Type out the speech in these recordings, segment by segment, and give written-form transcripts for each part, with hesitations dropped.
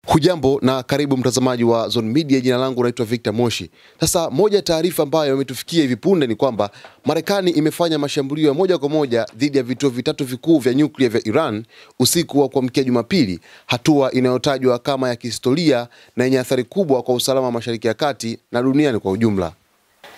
Hujambo na karibu mtazamaji wa Zone Media. Jina langu naitwa Victor Moshi. Sasa moja taarifa ambayo imetufikia hivi punde ni kwamba Marekani imefanya mashambulio ya moja kwa moja dhidi ya vituo vitatu vikuu vya nyuklia vya Iran usiku wa kuamkia Jumapili, hatua inayotajwa kama ya kihistoria na yenye athari kubwa kwa usalama wa Mashariki ya Kati na duniani kwa ujumla.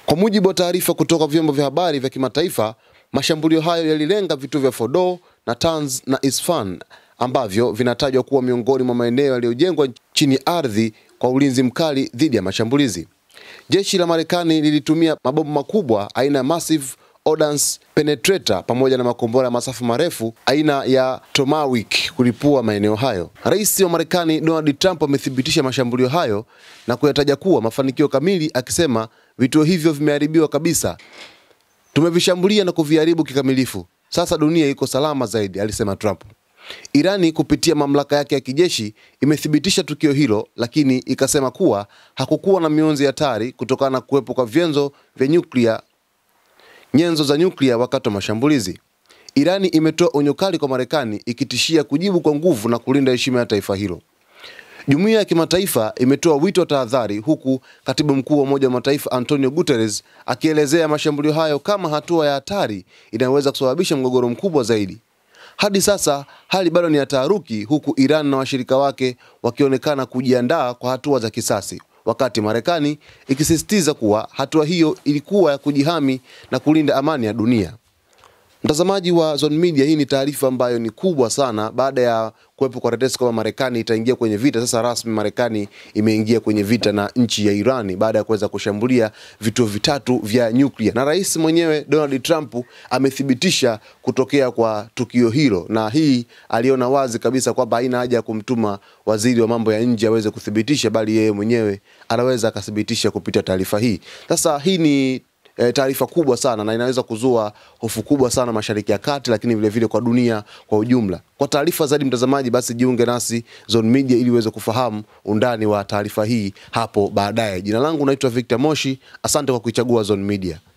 Kwa mujibu wa taarifa kutoka vyombo vya habari vya kimataifa, mashambulio hayo yalilenga vituo vya Fordow, Natanz na Isfahan ambavyo vinatajwa kuwa miongoni mwa maeneo yaliyojengwa chini ardhi kwa ulinzi mkali dhidi ya mashambulizi. Jeshi la Marekani lilitumia mabomu makubwa aina ya Massive Ordnance Penetrator pamoja na makombora ya masafa marefu aina ya Tomahawk kulipua maeneo hayo. Rais wa Marekani Donald Trump amethibitisha mashambulio hayo na kuyataja kuwa mafanikio kamili, akisema vituo hivyo vimeharibiwa kabisa. Tumevishambulia na kuviharibu kikamilifu. Sasa dunia iko salama zaidi, alisema Trump. Irani kupitia mamlaka yake ya kijeshi imethibitisha tukio hilo, lakini ikasema kuwa hakukuwa na mionzi hatari kutokana na kuwepo kwa nyenzo za nyuklia wakati wa mashambulizi. Irani imetoa onyo kali kwa Marekani, ikitishia kujibu kwa nguvu na kulinda heshima ya taifa hilo. Jumuiya ya kimataifa imetoa wito wa tahadhari, huku Katibu Mkuu wa Umoja wa Mataifa Antonio Guterres akielezea mashambulio hayo kama hatua ya hatari inayoweza kusababisha mgogoro mkubwa zaidi. Hadi sasa hali bado ni ya taharuki, huku Iran na washirika wake wakionekana kujiandaa kwa hatua za kisasi, wakati Marekani ikisisitiza kuwa hatua hiyo ilikuwa ya kujihami na kulinda amani ya dunia. Mtazamaji wa Zone Media, hii ni taarifa ambayo ni kubwa sana baada ya kuwepo kwa tetesi kwamba Marekani itaingia kwenye vita. Sasa rasmi Marekani imeingia kwenye vita na nchi ya Irani baada ya kuweza kushambulia vituo vitatu vya nyuklia, na rais mwenyewe Donald Trump amethibitisha kutokea kwa tukio hilo, na hii aliona wazi kabisa kwamba haina haja ya kumtuma waziri wa mambo ya nje aweze kuthibitisha, bali yeye mwenyewe anaweza akathibitisha kupitia taarifa hii. Sasa hii ni taarifa kubwa sana na inaweza kuzua hofu kubwa sana Mashariki ya Kati, lakini vile vile kwa dunia kwa ujumla. Kwa taarifa zaidi mtazamaji, basi jiunge nasi Zone Media ili uweze kufahamu undani wa taarifa hii hapo baadaye. Jina langu naitwa Victor Moshi. Asante kwa kuichagua Zone Media.